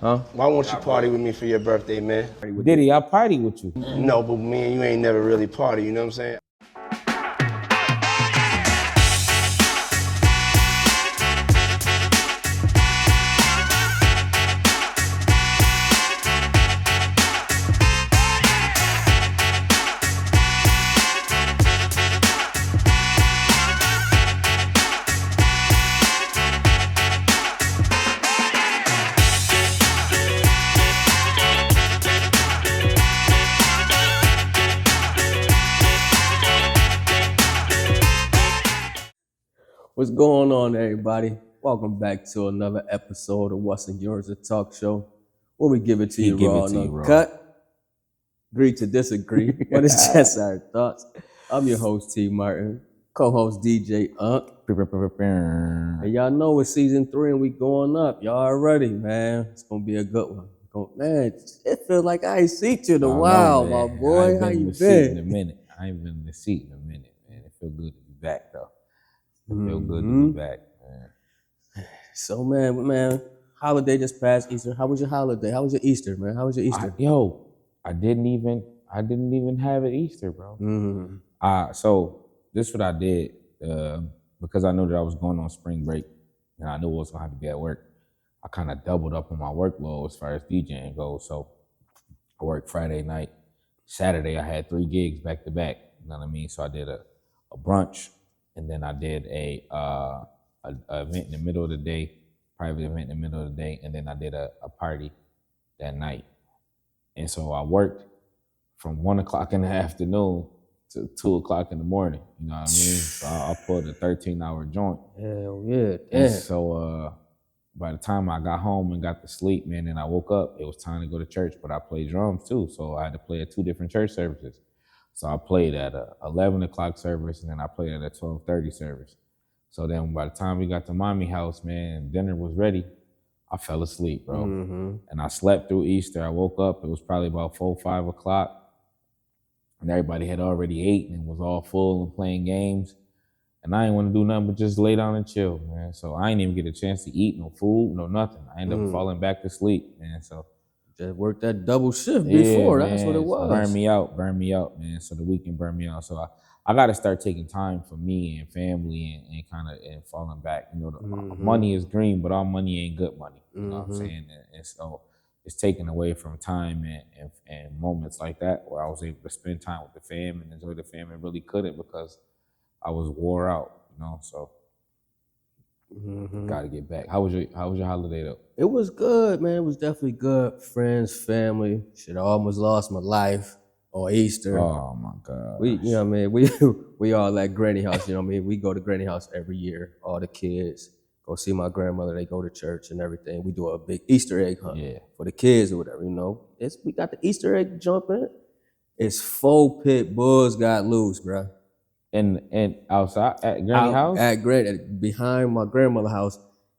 Huh? Why won't you party with me for your birthday, man? Diddy, I party with you. No, but me and you ain't never really party, you know what I'm saying? What's going on, everybody? Welcome back to another episode of WhatsNUrs, a talk show where we give it to you raw and uncut. Agree to disagree, but it's just our thoughts. I'm your host, T. Martin, co-host DJ Unk. And y'all know it's season 3 and we going up. Y'all are ready, man. It's gonna be a good one. Man, it feels like I ain't seen you in a while, my boy. How you been? I ain't been in the seat in a minute, man. It feel good to be back, though. It feel good to be back, man. So, man, holiday just passed, Easter. How was your holiday? How was your Easter, man? How was your Easter? I didn't even have it Easter, bro. Mm-hmm. So this is what I did because I knew that I was going on spring break and I knew I was gonna have to be at work. I kind of doubled up on my workload as far as DJing goes. So I worked Friday night. Saturday I had 3 gigs back to back. You know what I mean? So I did a brunch. And then I did a event in the middle of the day, private event in the middle of the day, and then I did a party that night. And so I worked from 1 o'clock in the afternoon to 2 o'clock in the morning. You know what I mean? So I pulled a 13-hour joint. Hell yeah. And so by the time I got home and got to sleep, man, and I woke up, it was time to go to church, but I played drums too. So I had to play at 2 different church services. So I played at a 11 o'clock service, and then I played at a 12:30 service. So then by the time we got to mommy house, man, dinner was ready, I fell asleep, bro. Mm-hmm. And I slept through Easter. I woke up, it was probably about 4, 5 o'clock, and everybody had already ate and was all full and playing games. And I didn't want to do nothing but just lay down and chill, man. So I didn't even get a chance to eat, no food, no nothing. I ended up falling back to sleep, man. So just worked that double shift before. That's what it was. So burn me out, man. So the weekend burned me out. So I got to start taking time for me and family and kind of and falling back. You know, money is green, but all money ain't good money. You know what I'm saying? And so it's taken away from time and moments like that where I was able to spend time with the fam and enjoy the fam and really couldn't because I was wore out. You know, so. Got to get back. How was your holiday though? It was good, man. It was definitely good. Friends, family. Shit, I almost lost my life on Easter. Oh my God. You know what I mean? We all at Granny house, you know what I mean? We go to Granny house every year. All the kids go see my grandmother. They go to church and everything. We do a big Easter egg hunt for the kids or whatever, you know. We got the Easter egg jumping. It's 4 pitbulls got loose, bro. And outside at Granny house? At Granny, behind my grandmother's house,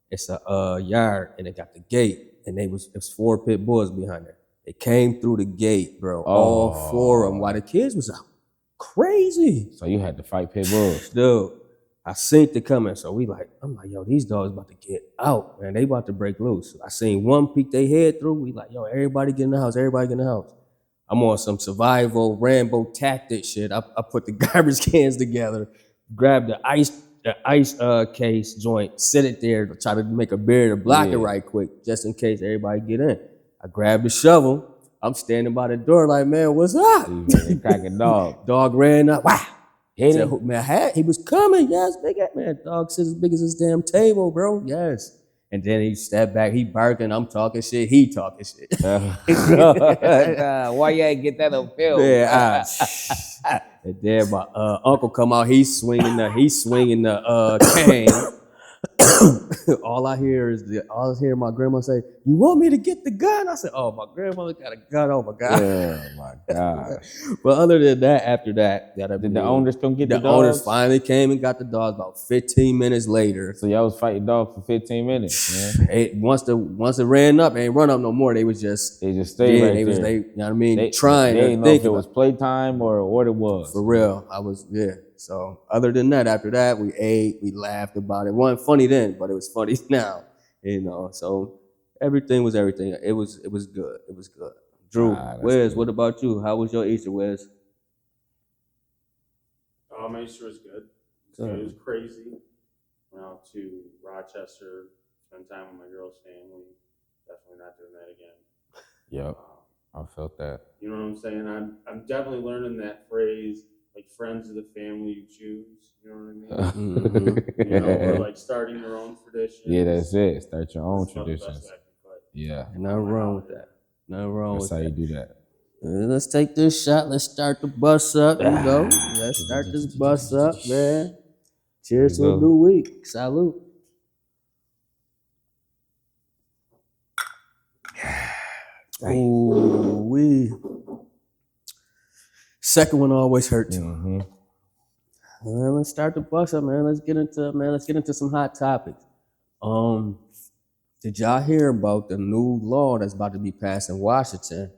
it's a yard and it got the gate. And it was 4 pitbulls behind there. They came through the gate, bro. All 4 of them. While the kids was out crazy. So you had to fight pitbulls. Dude, I seen it coming. So I'm like, yo, these dogs about to get out, man. They about to break loose. I seen one peek their head through. We like, yo, everybody get in the house. Everybody get in the house. I'm on some survival Rambo tactic shit. I put the garbage cans together, grabbed the ice case joint, sit it there, try to make a barrier to block it right quick, just in case everybody get in. I grabbed the shovel. I'm standing by the door like, man, what's up? Cracking dog. Dog ran up. Wow. Hit him. Man, he was coming. Yes, big man. Dog says as big as this damn table, bro. Yes. And then he stepped back, he barking, I'm talking shit, he talking shit. Why you ain't get that on film? Yeah, and then my uncle come out, he's swinging the cane. all I hear my grandma say, "You want me to get the gun?" I said, "Oh, my grandmother got a gun. Oh my God." Oh my God. But other than that, after that, did the owners come get the dogs? The owners finally came and got the dogs about 15 minutes later. So y'all was fighting dogs for 15 minutes, man. Once it ran up, it ain't run up no more. They just stayed right there. You know what I mean? Trying they to didn't know think if it was playtime or what it was. For real, So other than that, after that, we ate, we laughed about it. It wasn't funny then, but it was funny now, you know. So Everything was everything. It was good. It was good. Drew, Wes, what about you? How was your Easter, Wes? My Easter was good. It was crazy. Went out to Rochester, spent time with my girl's family. Definitely not doing that again. Yep, I felt that. You know what I'm saying? I'm definitely learning that phrase, like friends of the family you choose. You know what I mean? You know, or like starting your own traditions. Yeah, that's it. Start your own That's about the best traditions. way I can put it. Yeah, Nothing wrong with that. Nothing wrong that's with how that. you do that. Let's take this shot. Let's start the bus up. Here we go. Let's start this bus up, man. Cheers to a new week. Salute. Ooh, we. Second one always hurt too. Mm-hmm. Let's start the bus up, man. Let's get into some hot topics. Did y'all hear about the new law that's about to be passed in Washington?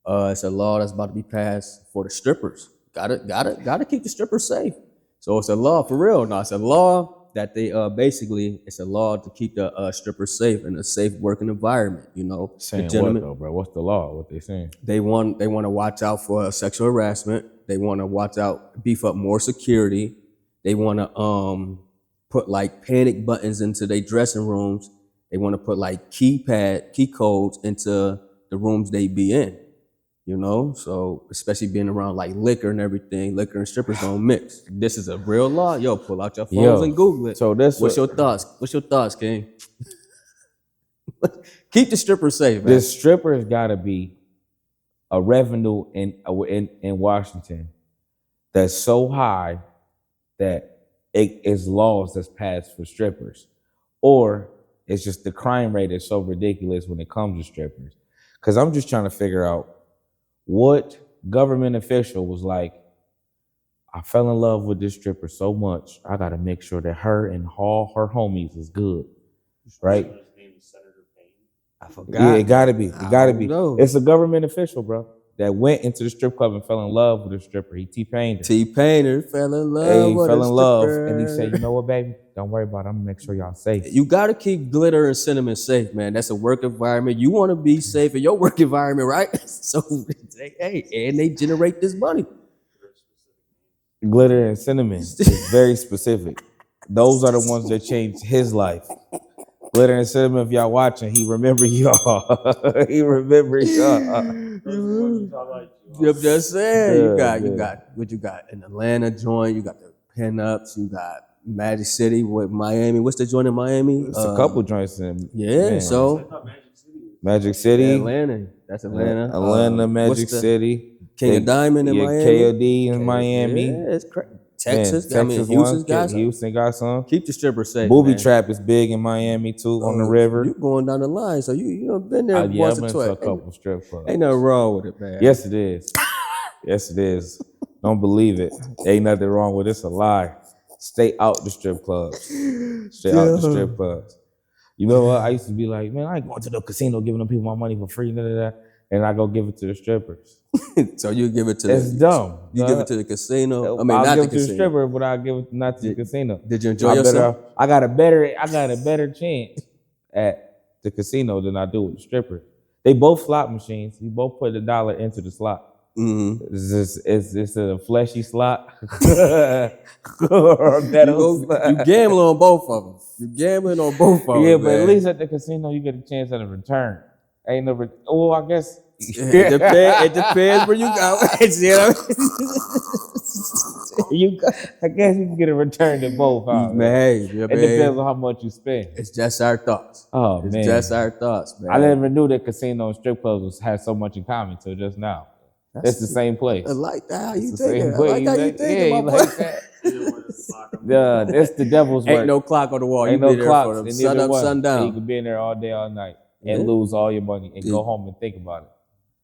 It's a law that's about to be passed for the strippers. Gotta keep the strippers safe. So it's a law for real. No, it's a law that they it's a law to keep the strippers safe in a safe working environment. You know, Saying the what though, bro? What's the law? What they saying? They want to watch out for sexual harassment. They want to beef up more security. They want to put like panic buttons into their dressing rooms. They want to put like key codes into the rooms they be in. You know, so especially being around like liquor and everything, liquor and strippers don't mix. This is a real law. Yo, pull out your phones and Google it. So what's your thoughts? What's your thoughts, King? Keep the strippers safe, man. The strippers gotta be a revenue in Washington that's so high that it is laws that's passed for strippers, or it's just the crime rate is so ridiculous when it comes to strippers. Because I'm just trying to figure out what government official was like, I fell in love with this stripper so much, I got to make sure that her and all her homies is good, right? His name is Senator Payne. I forgot. Yeah, it got to be. It got to be. know. It's a government official, bro, that went into the strip club and fell in love with a stripper. He T-Pained her. T-Painter fell in love. Hey, he with fell a in love, stripper. and he said, "You know what, baby? Don't worry about it. I'm gonna make sure y'all safe." You gotta keep glitter and cinnamon safe, man. That's a work environment. You want to be safe in your work environment, right? So, hey, and they generate this money. Glitter and cinnamon is very specific. Those are the ones that changed his life. Glitter and cinnamon, if y'all watching, he remember y'all. He remember y'all. I'm just saying, you got what you got in Atlanta joint. You got the Pinups. You got Magic City with Miami. What's the joint in Miami? It's a couple joints in. Yeah, man. so Magic City, Atlanta. That's Atlanta. Atlanta, Magic City. King of Diamond in Miami. KOD in Miami. Yeah, it's crazy. Texas, Man, Houston got some. Houston got some. Keep the strippers safe. Booby man. Trap is big in Miami too, on the river. You going down the line, so you know been there Yeah, once I've or been twice. to a couple strip clubs. Ain't nothing wrong with it, man. Yes, it is. Yes, it is. Don't believe it. Ain't nothing wrong with it. It's a lie. Stay out the strip clubs. Stay out the strip clubs. You know what? I used to be like, man, I ain't going to the casino giving them people my money for free, and I go give it to the strippers. So you give it to It's dumb. You give it to the casino. I mean, I'll not give the it to the casino. stripper, but I'll give it not to the casino. Did you enjoy yourself? I got a better chance at the casino than I do with the stripper. They both slot machines. You both put $1 into the slot. Mm-hmm. Is this a fleshy slot or a metal slot? You gambling on both of them. You gambling on both of them. Yeah, but man. at least at the casino you get a chance at a return. Ain't no. Oh, I guess. It depends where you go. I guess you can get a return to both. Huh? Man, it depends on how much you spend. It's just our thoughts. Oh it's man, just our thoughts, man. I never knew that casino and strip clubs had so much in common till just now. It's the same place. I like that. How you It's the think same it? I place. like how you think it, my boy. Like that. Yeah, that's the devil's work. Ain't no clock on the wall. Ain't You be no there clocks. from sun up, sundown. You can be in there all day, all night, and lose all your money and go home and think about it.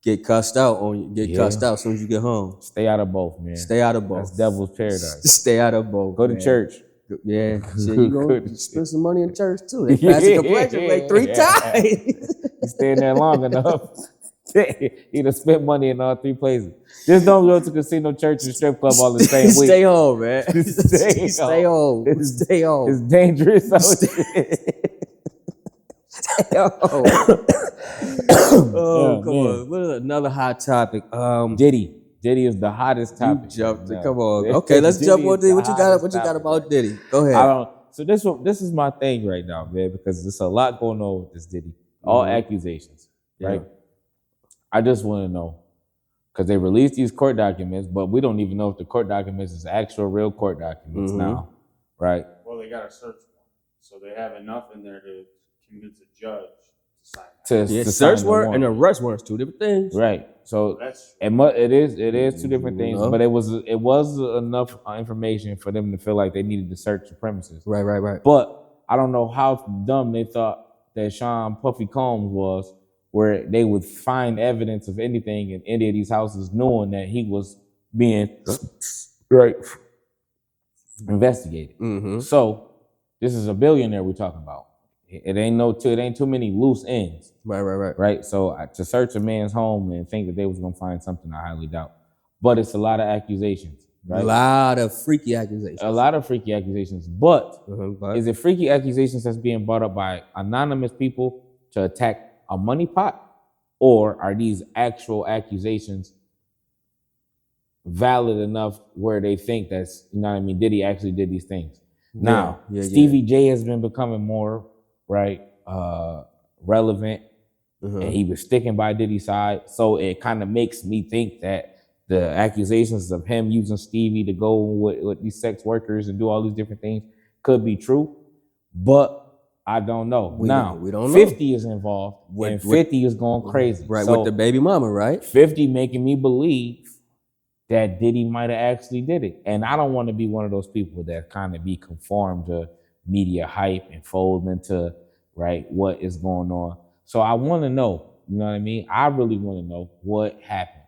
Get cussed out on you. Get cussed out as soon as you get home. Stay out of both, man. Stay out of both. That's devil's paradise. Stay out of both. Go to church. Yeah, shit, you gonna spend some money in church too. They pass the complexion like 3 times. You stay in there long enough. You done spent money in all 3 places. Just don't go to casino, church, and strip club all the same week. Stay home, man. Stay home. Stay home. It's dangerous. Oh, Yeah, come man. on. What is another hot topic? Diddy is the hottest topic. You jumped. right now. Come on. Okay, let's jump on Diddy. What you got? What you got about right Diddy? Go now. ahead. So this is my thing right now, man, because there's a lot going on with this Diddy. All accusations, right? Yeah. I just want to know, because they released these court documents, but we don't even know if the court documents is actual real court documents now, right? Well, they got a search warrant, so they have enough in there to convince a judge to sign it. Yeah, To search sign the warrant and arrest warrants, two different things. right? So That's it is two different things, No. but it was enough information for them to feel like they needed to search the premises. Right. But I don't know how dumb they thought that Sean Puffy Combs was, where they would find evidence of anything in any of these houses, knowing that he was being investigated. Mm-hmm. So this is a billionaire we're talking about. It ain't too many loose ends, Right. right? So to search a man's home and think that they was gonna find something, I highly doubt. But it's a lot of accusations, right? A lot of freaky accusations. A lot of freaky accusations, but But is it freaky accusations that's being brought up by anonymous people to attack a money pot? Or are these actual accusations valid enough where they think that's, you know what I mean, Diddy actually did these things? Now, Yeah. Stevie J has been becoming more, right, relevant, and he was sticking by Diddy's side. So it kind of makes me think that the accusations of him using Stevie to go with these sex workers and do all these different things could be true, but I don't know. We don't know. 50 is involved, and 50 is going crazy. Right, So with the baby mama, right? 50 making me believe that Diddy might have actually did it. And I don't want to be one of those people that kind of be conformed to media hype and fold into, right, what is going on. So I want to know, you know what I mean? I really want to know what happened.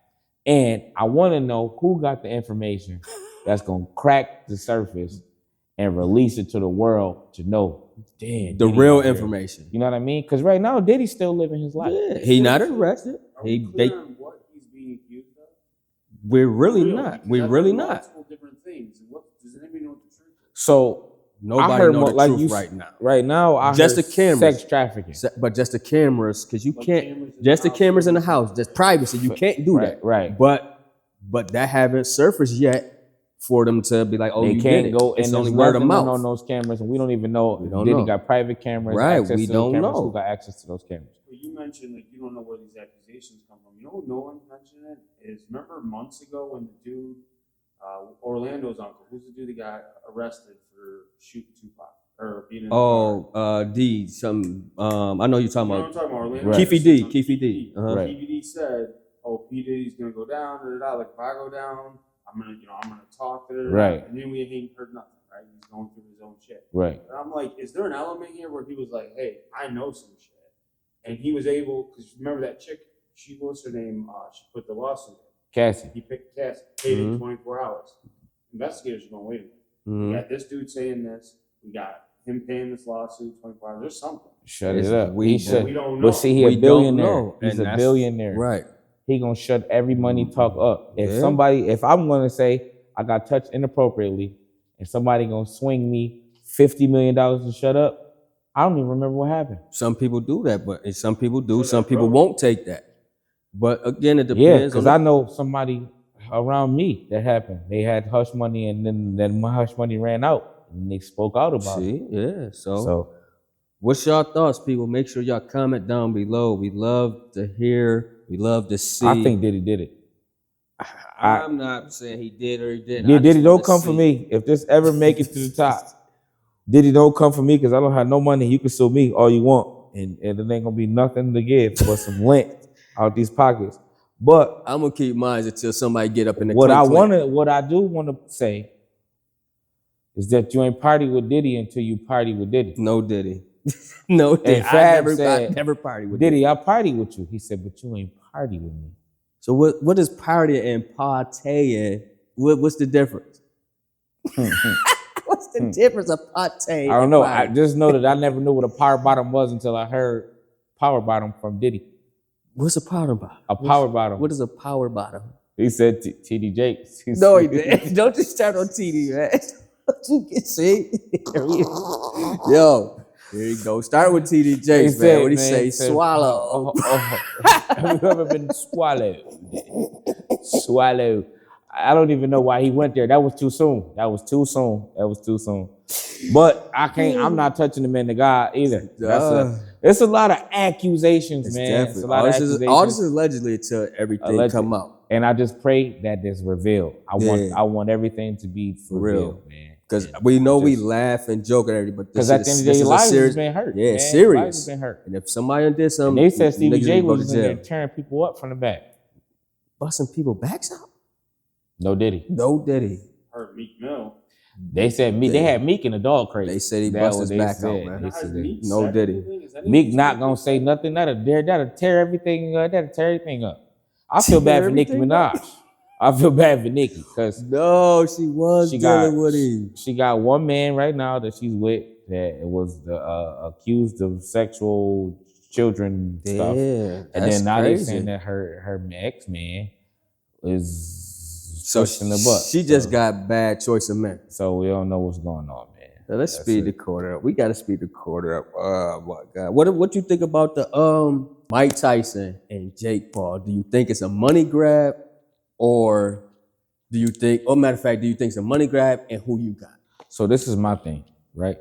And I want to know who got the information that's going to crack the surface and release it to the world to know, damn, The Diddy real out here. information. You know what I mean? Because right now, Diddy's still living his life. Yeah, he not arrested. Are we clear on what he's being accused of? We're really Real, not. because We're I've really heard not. multiple different things. What does anybody know what the truth is? So Nobody I heard know more, the like truth you, right now. Right now, I Just heard the cameras. sex trafficking. But just the cameras, because you Like can't. cameras in Just the the house. cameras in the house. Just privacy. You can't do that. Right. But that haven't surfaced yet for them to be like, oh, They you can't did it. go, and It's there's only word of nothing mouth. on those cameras, and we don't even know. We don't Diddy know. got private cameras. Right, access we to those don't cameras. know. Who got access to those cameras? But you mentioned like you don't know where these accusations come from. You know who no one mentioned it is, remember months ago when the dude, Orlando's uncle, who's the dude that got arrested for shooting Tupac or being in the car? D, some, I know you're talking You know what I'm about. talking about? Orlando. Right. Keefy D. Uh-huh. Right. Keefy D said, "Oh, P Diddy's gonna go down." Like if I go down, I'm gonna talk to her. Right. And then we ain't heard nothing. Right? He's going through his own shit. Right. And I'm like, is there an element here where he was like, "Hey, I know some shit," and he was able, because remember that chick? What's her name? She put the lawsuit in. Cassie. He picked Cass, paid it 24 hours. Investigators are going, wait a minute. We got this dude saying this. We got him paying this lawsuit 24 hours. There's something. Shut It's it up. we- He but should. we don't know. But see, he We a don't billionaire. know, He's and a that's- billionaire. Right. He gonna shut every money talk up. If Yeah. if I'm gonna say I got touched inappropriately, and somebody gonna swing me $50 million to shut up, I don't even remember what happened. Some people do that, but and some people do. So Some that people broke. won't take that. But again, it Yeah, depends. because I know somebody around me that happened. They had hush money, and then my hush money ran out, and they spoke out about it. See, yeah. So What's y'all thoughts, people? Make sure y'all comment down below. We love to hear. We love to see. I think Diddy did it. I'm not saying he did or he didn't. Yeah, I just Diddy, don't wanna come for see. me. If this ever make it to the top, Diddy, don't come for me because I don't have no money. You can sue me all you want, and it ain't gonna be nothing to give but some lint out these pockets. But I'm gonna keep mine until somebody get up in the what clink. I do want to say is that you ain't party with Diddy until you party with Diddy. No Diddy. No Diddy. And Fab I said, never party with Diddy. Diddy, I party with you. He said, but you ain't party with me. So what is party and partying? What's the difference? What's the difference of party? I don't know. I And just know that I never knew what a power bottom was until I heard power bottom from Diddy. what's a power bottom? A power bottom. What is a power bottom? He said TD Jakes. No, he didn't. Don't just start on TD, man. You can see. Yo, Here you go. Start with TDJ, man. What he say? Swallow. Have you ever been swallowed? Swallow. I don't even know why he went there. That was too soon. But I can't. I'm not touching the man of God either. It's a lot of accusations, man. It's a lot of accusations. All this is allegedly until everything come out. And I just pray that it's revealed. I want everything to be for real, man. Because we know we laugh and joke at everybody, but because at the end of the day, lives has been hurt. Yeah, man. serious. Lives has been hurt. And if somebody did something, and they said Stevie J was in there tearing people up from the back, busting people backs out. No Diddy. Heard Meek Mill. They said Meek. They had Meek in the dog crate. They said he busted his back out, man. No Diddy. Meek not gonna say nothing. That'll tear everything. That'll tear everything up. I feel bad for Nicki Minaj. I feel bad for Nicki because she was dealing with him. She got one man right now that she's with that was accused of sexual children stuff, and then now they're saying that her ex-man is pushing the butt. She just got bad choice of men. So we don't know what's going on, man. So let's speed the quarter up. We got to speed the quarter up. Oh my God! What you think about the Mike Tyson and Jake Paul? Do you think it's a money grab? Or do you think, matter of fact, do you think it's a money grab and who you got? So this is my thing, right?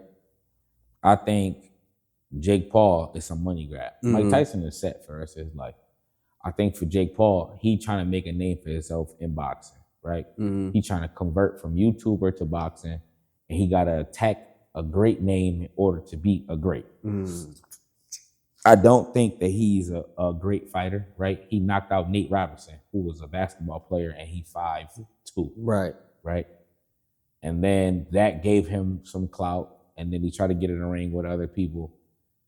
I think Jake Paul is a money grab. Mm-hmm. Mike Tyson is set for the rest of his life. I think for Jake Paul, he trying to make a name for himself in boxing, right? Mm-hmm. He trying to convert from YouTuber to boxing, and he got to attack a great name in order to beat a great. Mm-hmm. I don't think that he's a great fighter, right? He knocked out Nate Robinson, who was a basketball player, and he 5'2". Right. And then that gave him some clout, and then he tried to get in a ring with other people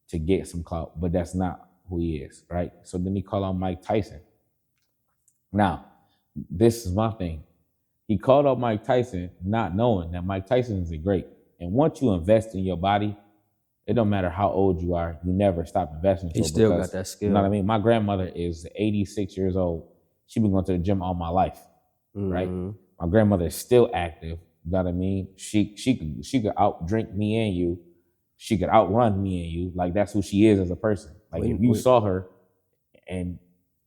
to get some clout, but that's not who he is, right? So then he called on Mike Tyson. Now, this is my thing. He called out Mike Tyson not knowing that Mike Tyson is a great. And once you invest in your body, it don't matter how old you are, you never stop investing. He still got that skill. You know what I mean? My grandmother is 86 years old. She's been going to the gym all my life, right? My grandmother is still active. You know what I mean? She could outdrink me and you. She could outrun me and you. Like that's who she is as a person. Like if you saw her, and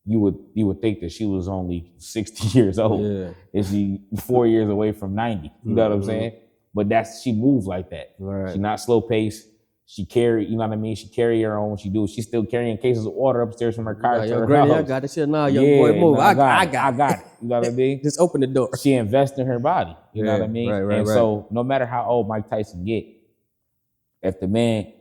you would think that she was only 60 years old. Yeah. Is she 4 years away from 90? You know what I'm saying? But she moves like that. Right. She's not slow paced. She carry, you know what I mean? She carry her own. She's still carrying cases of water upstairs from her car to her granny, house. I got it. Shit, now young boy, move. I got it. You know what I mean? Just open the door. She invests in her body. You know what I mean? Right. So no matter how old Mike Tyson get, if the man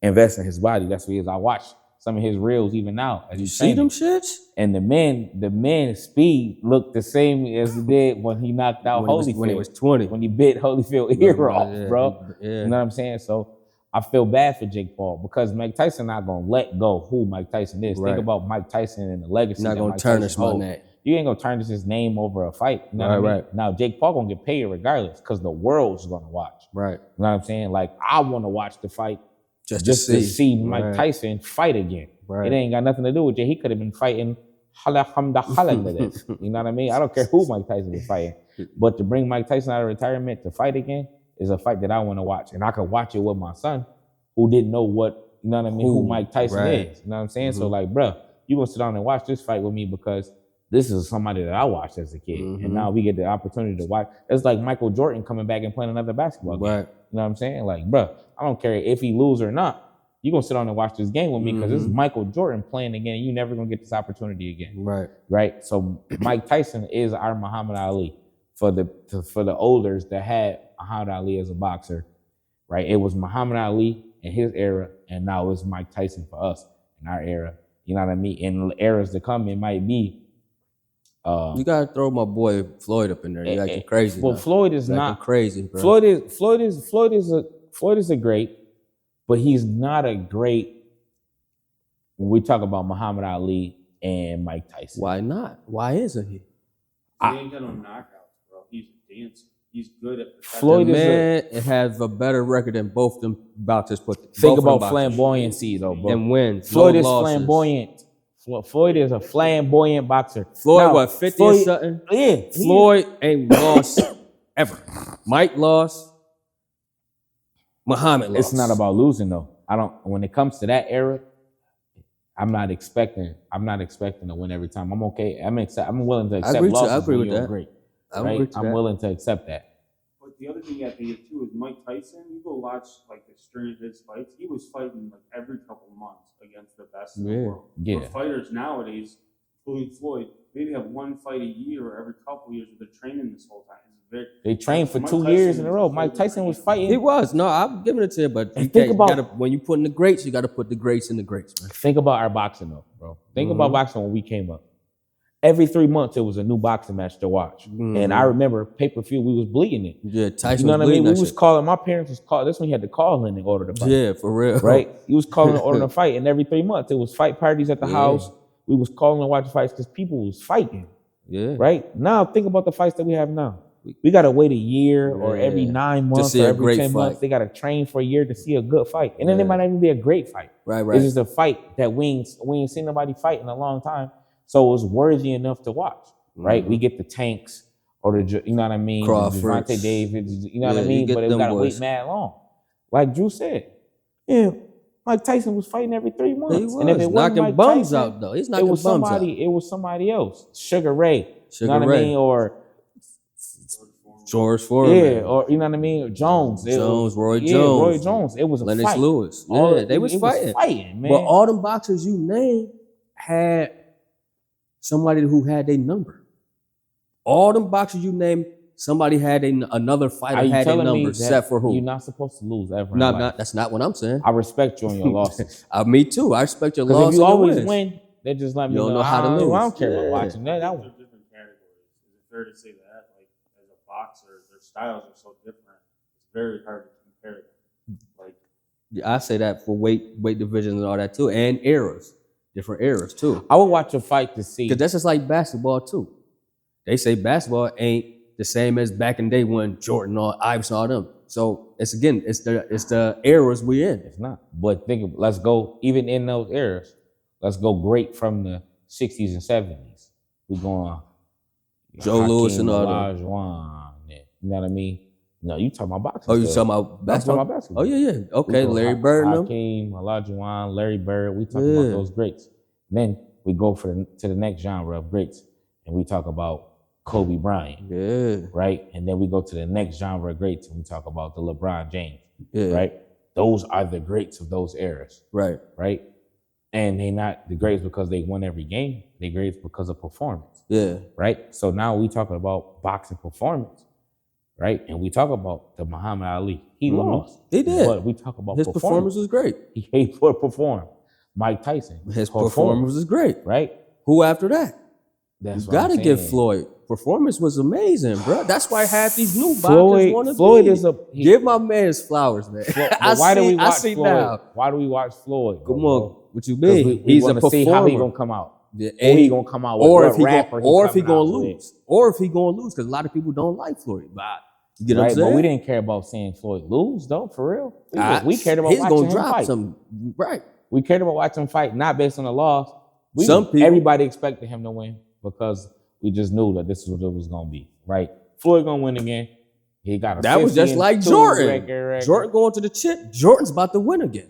invests in his body, that's what he is. I watch some of his reels even now. As you see them shits? And the man's speed looked the same as it did when he knocked out Holyfield. When he was 20. When he bit Holyfield ear off, bro. Yeah. You know what I'm saying? So I feel bad for Jake Paul because Mike Tyson not gonna let go who Mike Tyson is. Think about Mike Tyson and the legacy. Not gonna tarnish my name. You ain't gonna tarnish his name over a fight. You know what I mean? Right. Now Jake Paul gonna get paid regardless because the world's gonna watch. Right. You know what I'm saying? Like I want to watch the fight just to see Mike Tyson fight again. Right. It ain't got nothing to do with you. He could have been fighting You know what I mean? I don't care who Mike Tyson is fighting, but to bring Mike Tyson out of retirement to fight again is a fight that I want to watch, and I could watch it with my son, who didn't know what, you know what I mean, who Mike Tyson is. You know what I'm saying? So like, bro, you gonna sit down and watch this fight with me because this is somebody that I watched as a kid, and now we get the opportunity to watch. It's like Michael Jordan coming back and playing another basketball game. You know what I'm saying? Like, bro, I don't care if he lose or not. You gonna sit down and watch this game with me because this is Michael Jordan playing again. You never gonna get this opportunity again. Right. So Mike Tyson is our Muhammad Ali for the olders that had Muhammad Ali as a boxer. Right. It was Muhammad Ali in his era, and now it's Mike Tyson for us in our era. You know what I mean? In the eras to come, it might be. You gotta throw my boy Floyd up in there. You're acting crazy. Well, Floyd is not crazy, bro. Floyd is a great. But he's not a great when we talk about Muhammad Ali and Mike Tyson. Why not? Why isn't he? He ain't got no knockouts, bro. He's dancing. He's good at Floyd has a better record than both them boxers put together. Think about flamboyancy though, bro. And wins. Floyd is flamboyant. Floyd is a flamboyant boxer. Floyd, now, 50 or something? Yeah. Floyd ain't lost ever. Mike lost. Muhammad lost. It's not about losing though. When it comes to that era, I'm not expecting to win every time. I'm okay. I'm willing to accept losses. I agree when with you're that. great. I'm Right? I'm willing to accept that. But the other thing you have to get too is Mike Tyson. You go watch like the string of his fights. He was fighting like every couple months against the best in the world. Yeah. Where fighters nowadays, including Floyd, maybe have one fight a year or every couple of years, but they're training this whole time. They trained for 2 years in a row. Mike Tyson was fighting. He was. No, I'm giving it to you, but when you put in the greats, you got to put the greats in the greats, man. Think about our boxing though, bro. Think about boxing when we came up. Every 3 months, it was a new boxing match to watch. And I remember pay-per-view, we was bleeding it. Yeah, Tyson you know was what I mean? bleeding We was calling, my parents was calling, this when you had to call in order to fight. Yeah, for real. Right? You was calling in order to fight, and every 3 months, it was fight parties at the house. We was calling to watch fights because people was fighting. Yeah. Right? Now, think about the fights that we have now. We got to wait a year or every 9 months or every 10 months. They got to train for a year to see a good fight. And then it might not even be a great fight. Right. It's just a fight that we ain't seen nobody fight in a long time. So it was worthy enough to watch, right? We get the Tanks or the, you know what I mean? Crawford. Devontae Davis, you know what I mean? But it got to wait mad long. Like Drew said, Mike Tyson was fighting every 3 months. He was. And if it knocking Mike bums Tyson, out, though. He's knocking bums out. It was somebody else. Sugar Ray. You know what I mean? Or George Foreman. Yeah, or you know what I mean? Or Jones. Roy Jones. Roy Jones. It was a Lennox fight. Lewis. Yeah, they was fighting. Man. But all them boxers you named had somebody who had their number. All them boxers you named, somebody had another fighter had their number, except for who? You're not supposed to lose ever. No, that's not what I'm saying. I respect you on your losses. Me too. I respect your losses. Because if you always win, they just let me know how to lose. I don't care about watching that. They're different categories. Is it fair to say that? Like as a boxer, their styles are so different. It's very hard to compare them. Like I say that for weight divisions and all that too, and eras, different eras too. I would watch a fight to see. Because that's just like basketball too. They say basketball ain't the same as back in the day when Jordan or Iverson all them. So it's the eras we in. It's not. But let's go even in those eras. Let's go great from the 60s and 70s. We going Joe Louis and all that. You know what I mean? No, you talking about boxing. Oh, you talking about basketball? I'm talking about basketball. Oh, yeah. Okay, Larry Bird and them. Hakeem, Olajuwon, Larry Bird. We talk about those greats. Then we go to the next genre of greats, and we talk about Kobe Bryant. Yeah. Right? And then we go to the next genre of greats, and we talk about the LeBron James. Yeah. Right? Those are the greats of those eras. Right. Right? And they not the greats because they won every game. They greats because of performance. Yeah. Right? So now we talking about boxing performance. Right? And we talk about the Muhammad Ali. He lost. He did. But we talk about his performance was great. He performed. Mike Tyson. His performance was great. Right? Who after that? That's you gotta give Floyd. Performance was amazing, bro. That's why half these new boxers want to Floyd be. Give my man his flowers, man. Why do we watch Floyd? Now. Why do we watch Floyd? Come on. What you mean? He's a performer. See how he gonna come out. Yeah, or he gonna come out with or what rapper or if he gonna lose. Or if he gonna lose, because a lot of people don't like Floyd. But you get what I'm saying? But we didn't care about seeing Floyd lose, though, for real. We cared about watching him gonna drop fight. Some, right. We cared about watching him fight, not based on the loss. Everybody expected him to win because we just knew that this is what it was gonna be, right? Floyd gonna win again. He got a that was just like Jordan. Record. Jordan going to the chip. Jordan's about to win again.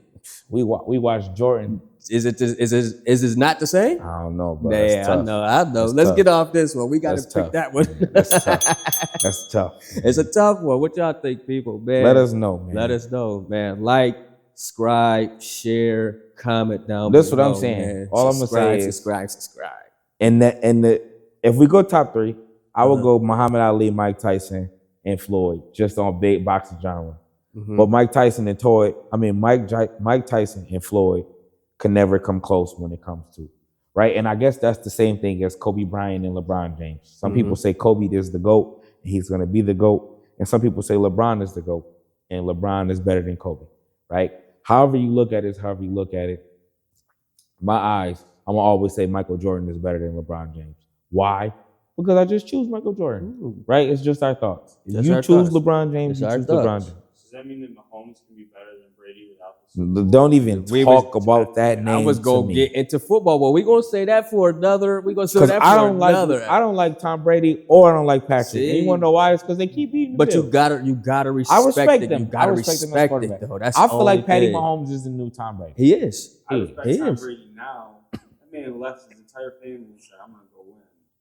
We watched Jordan. Is it not the same? I don't know, but I know. Let's get off this one. We got to pick that one. That's tough. It's a tough one. What y'all think, people, man? Let us know, man. Let us know, man. Like, subscribe, share, comment down below. That's below, what I'm saying. Man. All I'm gonna say is subscribe. And if we go top three, I would go Muhammad Ali, Mike Tyson, and Floyd, just on big boxing genre. But Mike Tyson and Floyd can never come close when it comes to, right? And I guess that's the same thing as Kobe Bryant and LeBron James. Some people say Kobe is the GOAT, and he's gonna be the GOAT. And some people say LeBron is the GOAT, and LeBron is better than Kobe, right? However you look at it, my eyes, I'm gonna always say Michael Jordan is better than LeBron James. Why? Because I just choose Michael Jordan, right? It's just our thoughts. If you choose LeBron James, you choose LeBron James. does that mean that Mahomes can be better than Brady without the Super Bowl? Don't even talk about that name. I was gonna get into football, but we're gonna say that for another. We're gonna say Because that for another. I don't like Tom Brady or I don't like Patrick. See? And you wanna know why? It's because they keep beating the But Bills. you gotta respect I respect it. them. You gotta I respect them as respect it quarterback. though. That's I the feel like only Patty thing. Mahomes is the new Tom Brady. He is. I respect He Tom is. Brady now. That man left his entire family and said, "I'm gonna go win."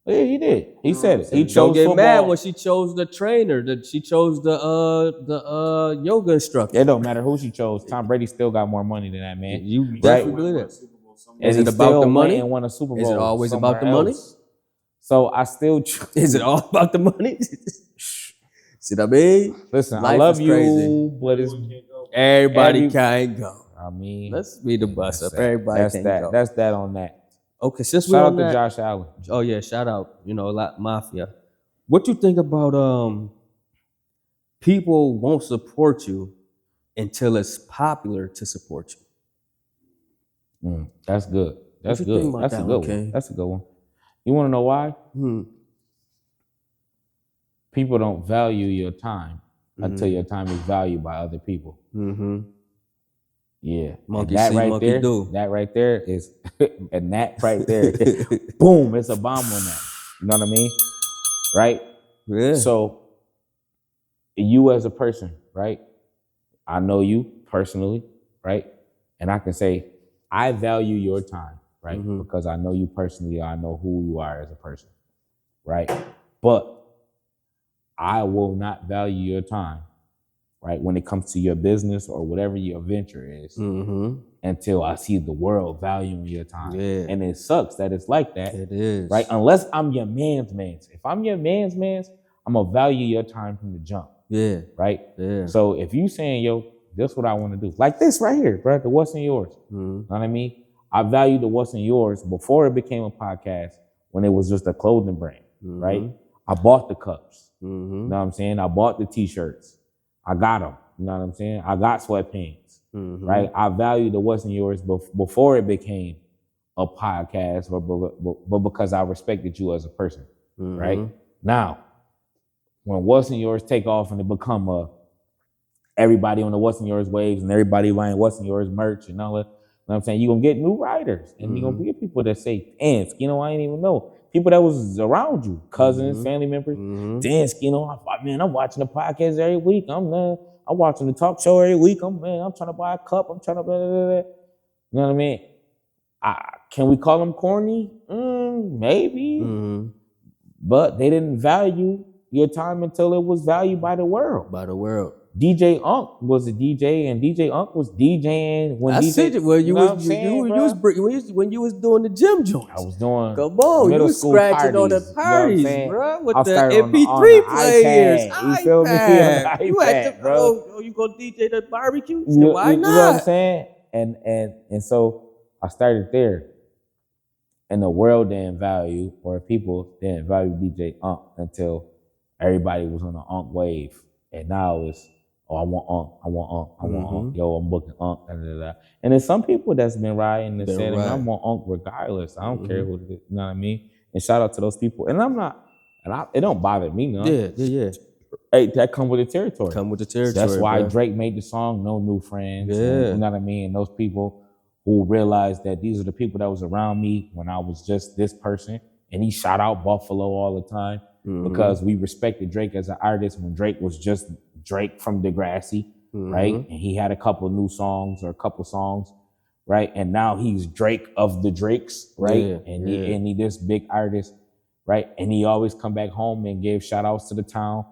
Yeah, he did. He said it. He chose Don't get football. mad when she chose the trainer. She chose the yoga instructor. It don't matter who she chose. Tom Brady still got more money than that man. You He definitely won believe a that. Super Bowl somewhere. And Is he it about still the went money? and won a Super Bowl. Is it always somewhere about the money? else. So I still Is it all about the money? See what I mean? listen. I Life love is you, crazy. but it's. Everyone can't go. Everybody can't go. I mean, Let's be the bus that's up. that. Everybody That's can't that. go. That's that on that. Okay, since we're Shout out on to that. Josh Allen. Oh yeah, shout out. You know, Mafia. What you think about people won't support you until it's popular to support you? That's good. That's What you think good. about That's a that good one, one. Kay? That's a good one. You want to know why? People don't value your time until your time is valued by other people. Mm-hmm. Yeah. Monkey And that see, right monkey there, do. that right there is, and that right there, boom, it's a bomb on that. You know what I mean? Right? Yeah. So, you as a person, right? I know you personally, right? And I can say, I value your time, right? Mhm. Because I know you personally, I know who you are as a person, right? But I will not value your time, right? When it comes to your business or whatever your venture is, Mm-hmm. until I see the world valuing your time. Yeah. And it sucks that it's like that, It is. right? Unless I'm your man's mans. If I'm your man's mans, I'm gonna value your time from the jump, Yeah. right? Yeah. So if you saying, yo, this is what I want to do, like this right here, bro, the What's in Yours. Mm-hmm. You know what I mean? I valued the What's in Yours before it became a podcast, when it was just a clothing brand, right? I bought the cups. Mm-hmm. You know what I'm saying? I bought the t-shirts. I got them. You know what I'm saying? I got sweatpants, Mm-hmm. right? I valued the What's in Yours before it became a podcast, but because I respected you as a person, right? Now, when What's in Yours take off and it become everybody on the What's in Yours waves and everybody buying What's in Yours merch and all that, you know what I'm saying? You're going to get new writers and you're going to get people that say, damn, Skino, I ain't even know. People that was around you, cousins, family members. Damn, Skino, man, I'm watching the podcast every week. I'm watching the talk show every week. I'm trying to buy a cup. I'm trying to blah, blah, blah, blah. You know what I mean? Can we call them corny? Maybe. But they didn't value your time until it was valued by the world. By the world. DJ Unk was a DJ, and DJ Unk was DJing when I DJ. said it. Well, you know what I'm saying, when you was doing the gym joints. I was doing. Come on, you middle was school scratching on the parties, you know what I'm parties, saying? bro, with I the started on MP3 the players. iPad, you feel me? iPad. You had iPad, to, bro. you gonna DJ the barbecue? You know, Why you know what I'm not? saying? And so I started there, and the world didn't value, or people didn't value DJ Unk until everybody was on the Unk wave, and now it's, oh, I want Unk. Yo, I'm booking Unk. Da, da, da. And there's some people that's been riding and said, I want Unk regardless. I don't care who it is. You know what I mean? And shout out to those people. And it don't bother me, no. Yeah. Hey, that come with the territory. Come with the territory. That's why bro. Drake made the song No New Friends. Yeah. And, you know what I mean? And those people who realized that these are the people that was around me when I was just this person. And he shout out Buffalo all the time because we respected Drake as an artist when Drake was just Drake from Degrassi, right? And he had a couple new songs or a couple songs, right? And now he's Drake of the Drakes, right? Yeah, and he this big artist, right? And he always come back home and gave shout outs to the town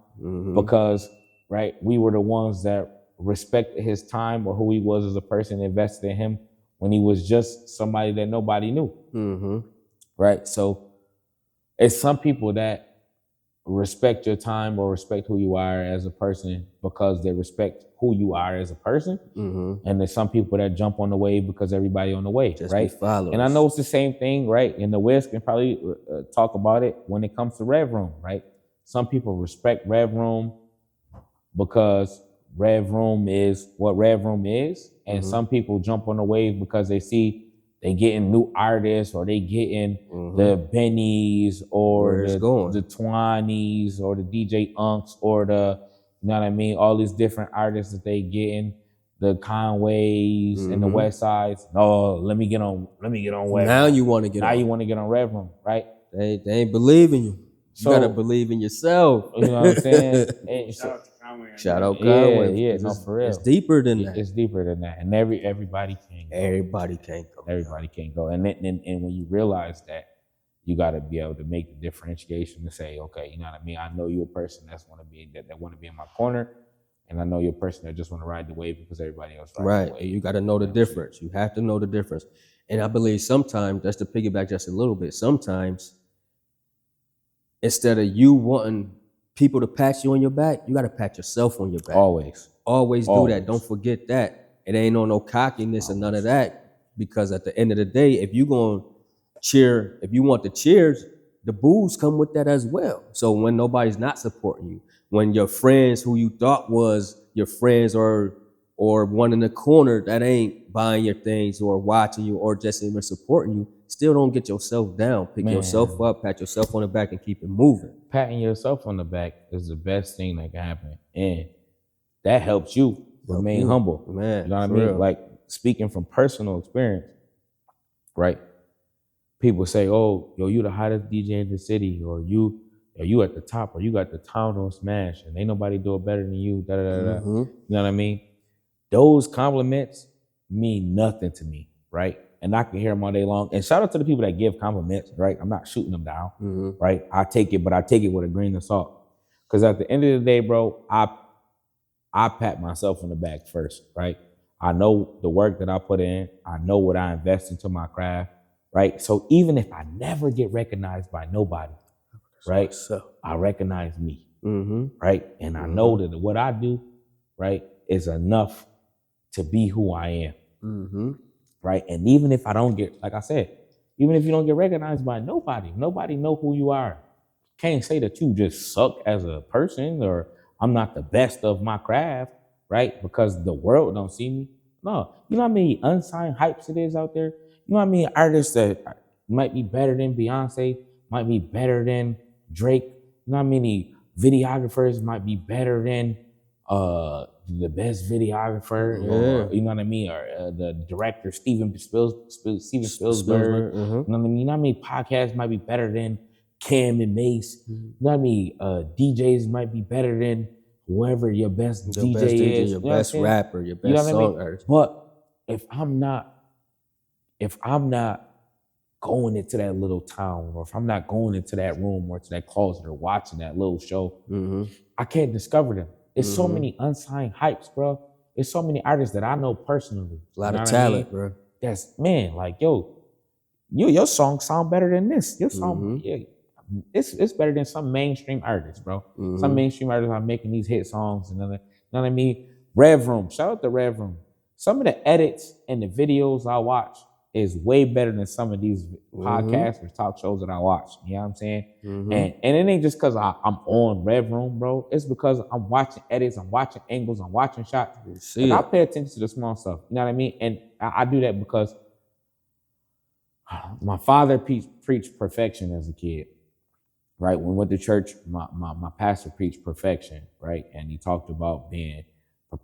because, right, we were the ones that respected his time or who he was as a person, invested in him when he was just somebody that nobody knew, right? So it's some people that respect your time or respect who you are as a person because they respect who you are as a person. And there's some people that jump on the wave because everybody on the wave, Just right? be followers. And I know it's the same thing, right? And the West can probably talk about it when it comes to Rev Room, right? Some people respect Rev Room because Rev Room is what Rev Room is. And some people jump on the wave because they see they getting new artists or they getting the Bennies or the Twanies or the DJ Unks or the, you know what I mean? All these different artists that they getting, the Conways and the West Sides. No, let me get on Rev. Now you want to get now on. you want to get on Rev Room, right? They ain't believing you. So, You gotta believe in yourself. You know what I'm saying? And Shout out to Conway. Shout out Conway. Yeah, no, for real. It's deeper than that. It's deeper than that, and everybody can't go. Everybody can't go. Everybody can't go, and when you realize that, you got to be able to make the differentiation to say, okay, you know what I mean? I know you're a person that want to be in my corner, and I know you're a person that just want to ride the wave because everybody else rides the wave. You got to know the difference. You have to know the difference. And I believe sometimes, just to piggyback just a little bit, sometimes instead of you wanting people to pat you on your back, you got to pat yourself on your back. Always do that. Don't forget that. It ain't on no cockiness and none of that, because at the end of the day, if you going to cheer, if you want the cheers, the boos come with that as well. So when nobody's not supporting you, when your friends who you thought was your friends or one in the corner that ain't buying your things or watching you or just even supporting you, still don't get yourself down. Pick yourself up, pat yourself on the back, and keep it moving. Patting yourself on the back is the best thing that can happen, and that helps you remain humble. Man, you know what I mean? Real. Like, speaking from personal experience, right? People say, "Oh, yo, you the hottest DJ in the city," or you at the top, or you got the town on smash, and ain't nobody do it better than you. Da da da da. You know what I mean? Those compliments mean nothing to me, right? And I can hear them all day long. And shout out to the people that give compliments, right? I'm not shooting them down, right? I take it, but I take it with a grain of salt, because at the end of the day, bro, I pat myself on the back first, right? I know the work that I put in. I know what I invest into my craft. Right. So even if I never get recognized by nobody, right, I recognize me. Right. And I know that what I do, right, is enough to be who I am. Right. And even if I don't get, like I said, even if you don't get recognized by nobody know who you are. Can't say that you just suck as a person or I'm not the best of my craft, right? Because the world don't see me. No. You know how many unsigned hypes it is out there? You know what I mean? Artists that might be better than Beyonce, might be better than Drake. You know how many videographers might be better than the best videographer? Or, you know what I mean? Or the director, Steven Spielberg. You know what I mean? You know how many podcasts might be better than Cam and Mace? You know what I mean? DJs might be better than whoever your best DJ is. Your best rapper, your best song artist. But if I'm not going into that little town, or if I'm not going into that room or to that closet or watching that little show, I can't discover them. It's so many unsigned hypes, bro. It's so many artists that I know personally. A lot of talent, bro. That's, man, like, yo, your song sound better than this. Your song, it's better than some mainstream artists, bro. Some mainstream artists are making these hit songs and you know what I mean? Rev Room, shout out to Rev Room. Some of the edits and the videos I watch is way better than some of these podcasts or talk shows that I watch. You know what I'm saying? And it ain't just because I'm on Rev Room, bro. It's because I'm watching edits, I'm watching angles, I'm watching shots. And I pay attention to the small stuff. You know what I mean? And I do that because my father preached perfection as a kid. Right? When we went to church, my pastor preached perfection, right? And he talked about being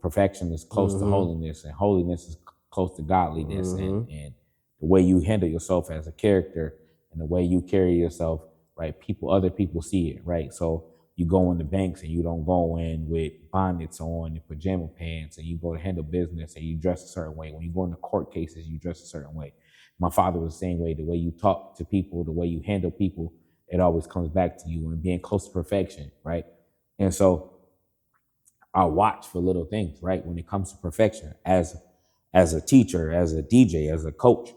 perfection is close to holiness, and holiness is close to godliness, and the way you handle yourself as a character and the way you carry yourself, right? Other people see it, right? So you go in the banks and you don't go in with bonnets on and pajama pants, and you go to handle business and you dress a certain way. When you go into court cases, you dress a certain way. My father was the same way. The way you talk to people, the way you handle people, it always comes back to you and being close to perfection, right? And so I watch for little things, right? When it comes to perfection, as a teacher, as a DJ, as a coach,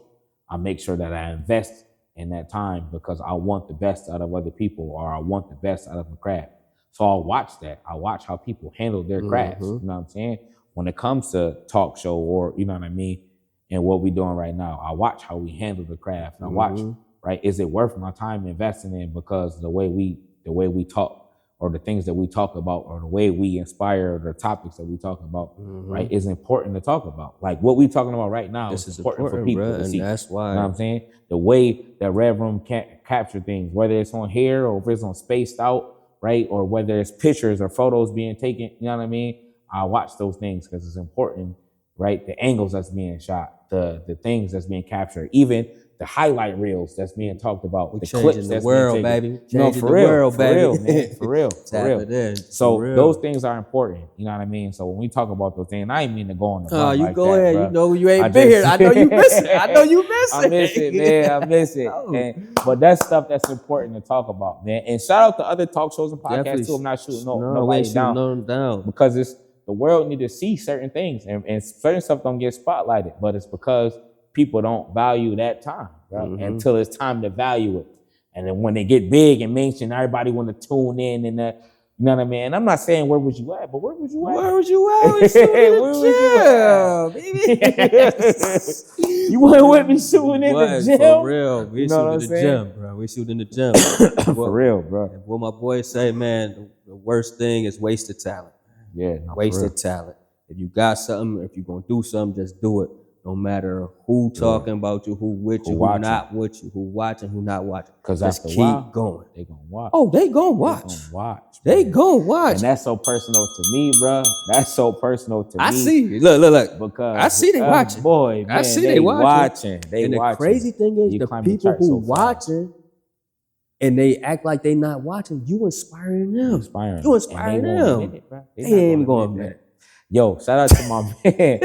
I make sure that I invest in that time because I want the best out of other people, or I want the best out of my craft. So I'll watch that. I watch how people handle their crafts. You know what I'm saying? When it comes to talk show, or you know what I mean, and what we're doing right now, I watch how we handle the craft. And I watch, right? Is it worth my time investing in? Because the way we talk, or the things that we talk about, or the way we inspire, or the topics that we talk about, right, is important to talk about. Like what we're talking about right now is important for people to see. And that's why, you know what I'm saying? The way that Rev Room can't capture things, whether it's on here or if it's on Spaced Out, right? Or whether it's pictures or photos being taken, you know what I mean? I watch those things because it's important, right? The angles that's being shot, the things that's being captured, even the highlight reels that's being talked about, we the clips the that's world, being taken. baby. No, Changing for the real, world, for baby. real, man, for real, for Tap real. it in. So For real. those things are important, you know what I mean? So when we talk about those things, I ain't mean to go on the Oh, run you like go that, ahead. bro. You know you ain't I been here. just- I know you miss it. I know you miss it. I miss it, man. I miss it. Oh. But that's stuff that's important to talk about, man. And shout out to other talk shows and podcasts Definitely. too. I'm not shooting we nobody ain't shooting down no one down. because it's the world need to see certain things, and certain stuff don't get spotlighted, but it's because people don't value that time, bro, until it's time to value it. And then when they get big and mainstream, everybody want to tune in and that. You know what I mean? And I'm not saying where was you at, but where was you at? Where was you at? We shooting in Where was the gym, baby. You went with me shooting in the gym? For real. We You know what I'm shooting in the saying? gym, bro. We shooting in the gym. For real, bro. What my boys say, man, the worst thing is wasted talent. Yeah, no, Wasted talent. If you got something, if you're gonna do something, just do it. No matter who talking about you, who with you, who not with you, who watching, who not watching. Because just after keep a while, going. they gonna watch. Oh, they gonna watch. They gonna watch. They man. gonna watch. And that's so personal to me, bro. That's so personal to me. I see. Look. Because I see they watching. Boy, man, I see they watching. They and the watching. crazy thing is, You the climb the people chart who so fast. watching and they act like they not watching, you inspiring them. Inspiring. You inspiring And they won't them. admit it, bro. They not ain't even gonna going admit to it. Yo, shout out to my man.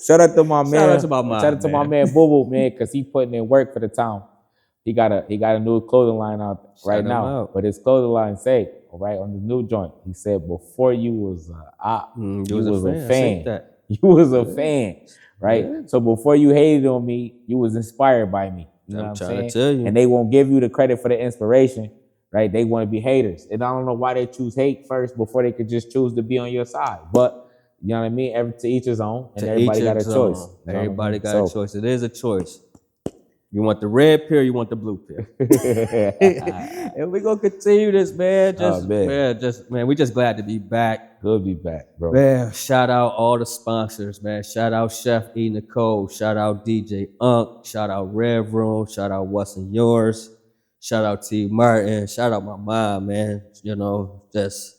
Shout out to my man. Shout out to my man, Shout out to my man Boo Boo, man, because he putting in work for the town. He got a new clothing line out right him now. out. But his clothing line say, all right, on the new joint, he said, before you was you was a I fan. seen that. You was a fan, right? Yeah. So before you hated on me, you was inspired by me. You know I'm what trying I'm saying? to tell you. And they won't give you the credit for the inspiration, right? They want to be haters. And I don't know why they choose hate first before they could just choose to be on your side. But you know what I mean? To each his own, and everybody got a choice. You know Everybody what I got mean? a choice. It is a choice. You want the red pill, you want the blue pill. And we're gonna continue this, man. We just glad to be back. Good to be back, bro. Man, shout out all the sponsors, man. Shout out Chef E. Nicole. Shout out DJ Unk. Shout out Rev Room. Shout out WhatsNUrs. Shout out T. Martin. Shout out my mom, man. You know, just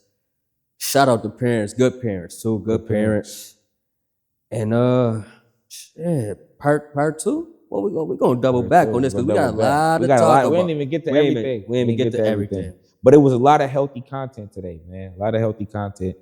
shout out the parents, good parents too, good parents. And part two. Well, we're gonna double back on this because we got a lot to talk about. We didn't even get to everything. We didn't even get to everything. But it was a lot of healthy content today, man. A lot of healthy content.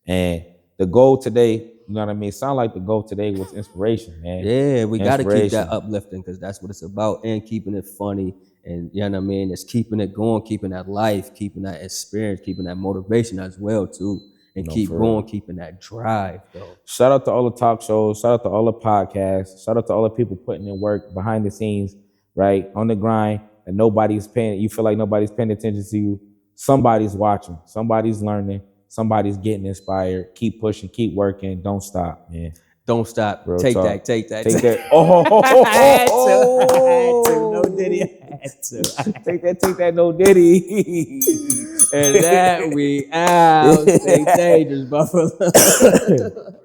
And the goal today, you know what I mean? It sounded like the goal today was inspiration, man. Yeah, we got to keep Inspiration. that uplifting because that's what it's about, and keeping it funny. And you know what I mean? It's keeping it going, keeping that life, keeping that experience, keeping that motivation as well too. And keep for going, real. keeping that drive, though. Shout out to all the talk shows. Shout out to all the podcasts. Shout out to all the people putting in work behind the scenes, right? On the grind, and nobody's paying. You feel like nobody's paying attention to you. Somebody's watching. Somebody's learning. Somebody's getting inspired. Keep pushing. Keep working. Don't stop, man. Don't stop. Real Take talk. that. Take that. Oh, I had to. No Diddy. I had to. take that. No Diddy. And that we out. Stay dangerous, Buffalo.